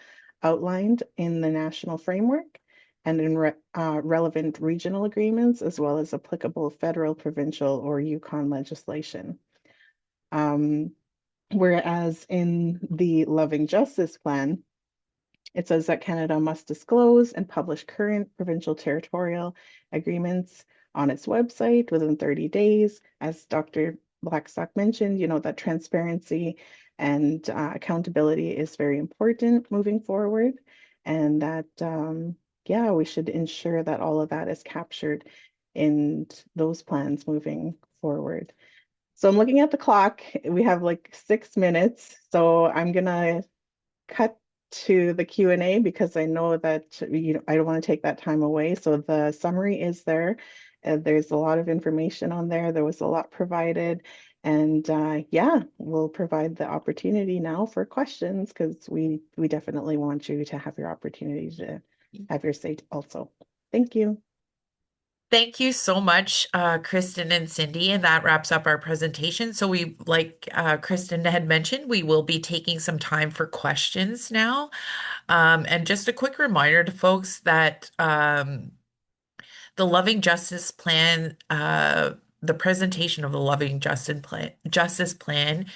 outlined in the national framework and in relevant regional agreements, as well as applicable federal, provincial, or Yukon legislation. Whereas in the Loving Justice Plan, it says that Canada must disclose and publish current provincial territorial agreements on its website within 30 days. As Dr. Blackstock mentioned, that transparency and accountability is very important moving forward. And that, yeah, we should ensure that all of that is captured in those plans moving forward. So I'm looking at the clock. We have like 6 minutes. So I'm gonna cut to the Q&A because I know that I don't want to take that time away. So the summary is there. There's a lot of information on there. There was a lot provided. And yeah, we'll provide the opportunity now for questions because we definitely want you to have your opportunity to have your say also. Thank you. Thank you so much, Kristen and Cindy. And that wraps up our presentation. So like Kristen had mentioned, we will be taking some time for questions now. And just a quick reminder to folks that the Loving Justice Plan, the presentation of the Justice Plan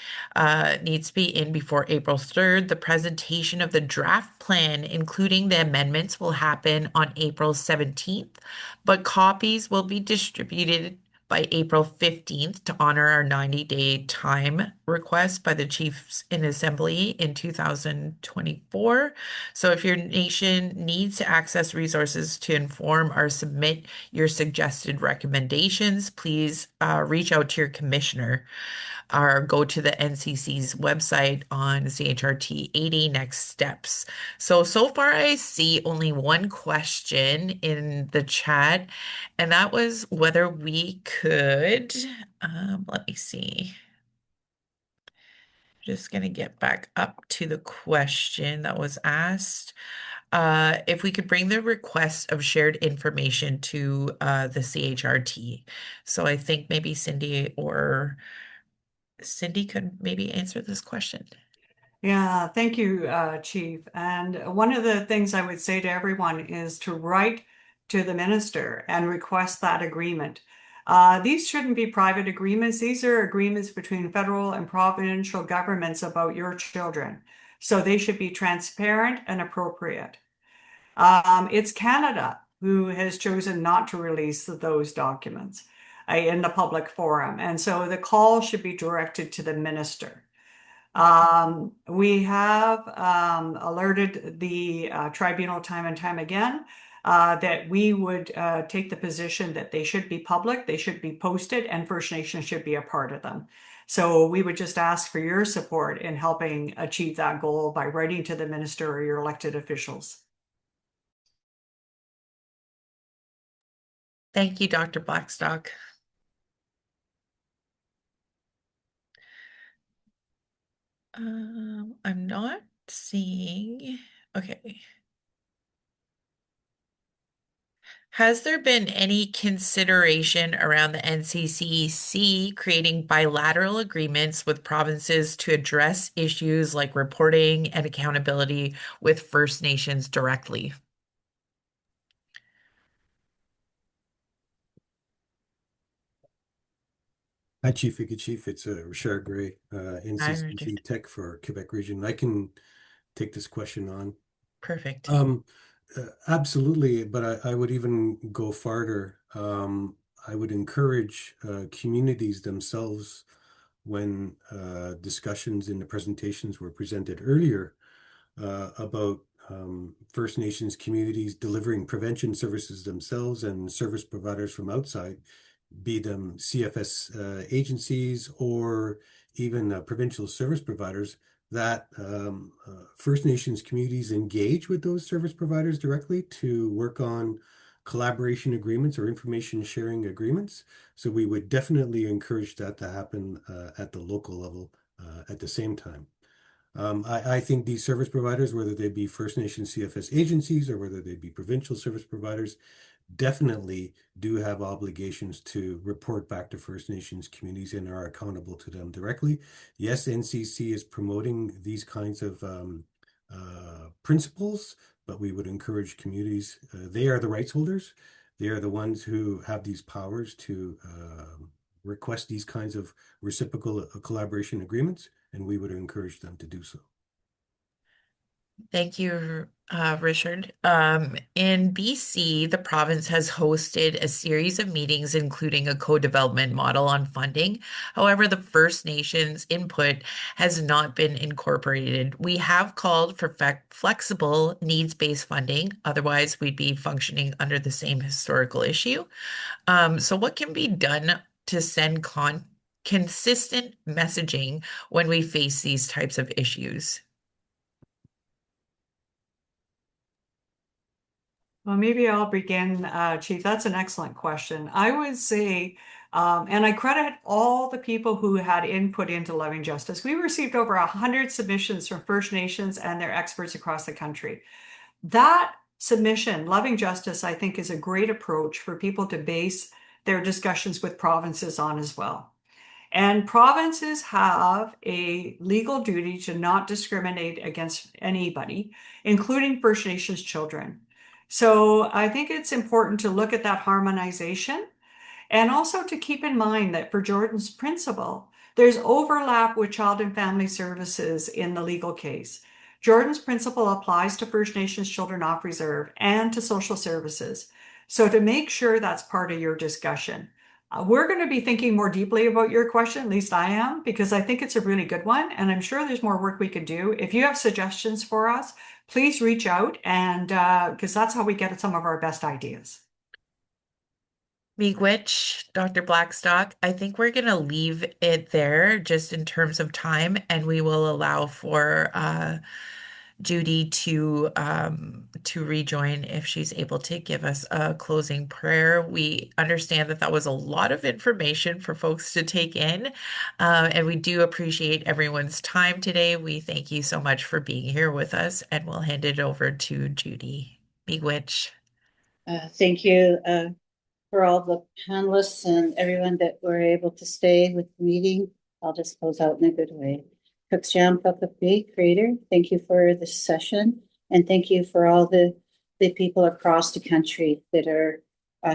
needs to be in before April 3rd. The presentation of the draft plan, including the amendments, will happen on April 17th, but copies will be distributed by April 15th to honor our 90-day time request by the Chiefs in Assembly in 2024. So if your nation needs to access resources to inform or submit your suggested recommendations, please reach out to your commissioner or go to the NCC's website on CHRT 80 next steps. So far I see only one question in the chat, and that was whether we could, let me see. Just going to get back up to the question that was asked. If we could bring the request of shared information to the CHRT. So I think maybe Cindy could maybe answer this question. Yeah, thank you, Chief. And one of the things I would say to everyone is to write to the minister and request that agreement. These shouldn't be private agreements. These are agreements between federal and provincial governments about your children. So they should be transparent and appropriate. It's Canada who has chosen not to release those documents in the public forum. And so the call should be directed to the minister. We have alerted the tribunal time and time again that we would take the position that they should be public, they should be posted, and First Nations should be a part of them. So we would just ask for your support in helping achieve that goal by writing to the minister or your elected officials. Thank you, Dr. Blackstock. I'm not seeing. Okay. Has there been any consideration around the NCCC creating bilateral agreements with provinces to address issues like reporting and accountability with First Nations directly? Hi, Chief Wiki Chief. It's Richard Gray, Hi, NCCC Richard. Tech for Quebec region. I can take this question on. Perfect. Absolutely, but I would even go farther. I would encourage communities themselves when discussions in the presentations were presented earlier about First Nations communities delivering prevention services themselves and service providers from outside, be them CFS agencies or even provincial service providers, that First Nations communities engage with those service providers directly to work on collaboration agreements or information sharing agreements. So we would definitely encourage that to happen at the local level at the same time. I think these service providers, whether they be First Nations CFS agencies or whether they be provincial service providers, definitely do have obligations to report back to First Nations communities and are accountable to them directly. Yes, NCC is promoting these kinds of principles, but we would encourage communities. They are the rights holders. They are the ones who have these powers to request these kinds of reciprocal collaboration agreements, and we would encourage them to do so. Thank you, Richard. In BC, the province has hosted a series of meetings, including a co-development model on funding. However, the First Nations input has not been incorporated. We have called for flexible needs-based funding. Otherwise, we'd be functioning under the same historical issue. So what can be done to send consistent messaging when we face these types of issues? Well, maybe I'll begin, Chief. That's an excellent question. I would say, and I credit all the people who had input into Loving Justice. We received over 100 submissions from First Nations and their experts across the country. That submission, Loving Justice, I think is a great approach for people to base their discussions with provinces on as well. And provinces have a legal duty to not discriminate against anybody, including First Nations children. So I think it's important to look at that harmonization And also to keep in mind that for Jordan's principal, there's overlap with Child and Family Services in the legal case. Jordan's principal applies to First Nations children off reserve and to social services. So to make sure that's part of your discussion, we're going to be thinking more deeply about your question, at least I am, because I think it's a really good one. And I'm sure there's more work we could do. If you have suggestions for us, please reach out, and because that's how we get some of our best ideas. Miigwech, Dr. Blackstock, I think we're going to leave it there just in terms of time, and we will allow for Judy to rejoin if she's able to give us a closing prayer. We understand that that was a lot of information for folks to take in, and we do appreciate everyone's time today. We thank you so much for being here with us, and we'll hand it over to Judy. Miigwech. Thank you for all the panelists and everyone that were able to stay with the meeting. I'll just close out in a good way. Kuksjam Pakapi, Creator, thank you for this session. And thank you for all the people across the country that are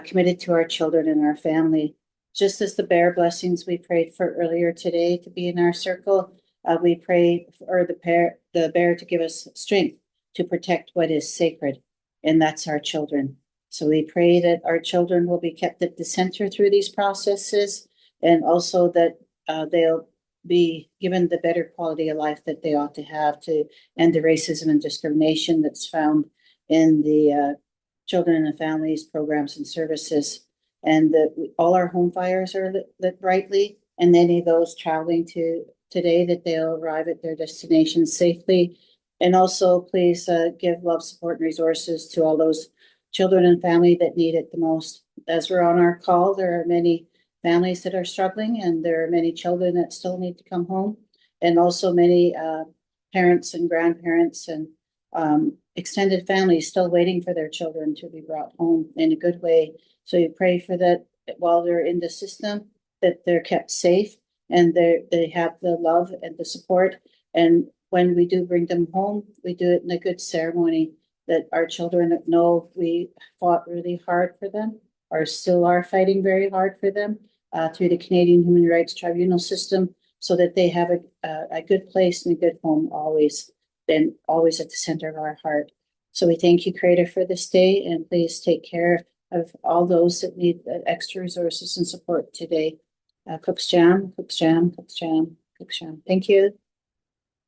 committed to our children and our family. Just as the bear blessings we prayed for earlier today to be in our circle, we pray for the bear to give us strength to protect what is sacred, and that's our children. So we pray that our children will be kept at the center through these processes, and also that they'll be given the better quality of life that they ought to have to end the racism and discrimination that's found in the children and families programs and services, and that all our home fires are lit brightly, and any of those traveling to today that they'll arrive at their destination safely. And also please give love, support, and resources to all those children and family that need it the most. As we're on our call, there are many families that are struggling, and there are many children that still need to come home, and also many parents and grandparents and extended families still waiting for their children to be brought home in a good way. So you pray for that while they're in the system, that they're kept safe and they have the love and the support. And when we do bring them home, we do it in a good ceremony, that our children know we fought really hard for them, or still are fighting very hard for them through the Canadian Human Rights Tribunal system, so that they have a good place and a good home always, and always at the center of our heart. So we thank you, Creator, for this day, and please take care of all those that need extra resources and support today. Cooks Jam, Cooks Jam, Cooks Jam, Cooks Jam. Thank you.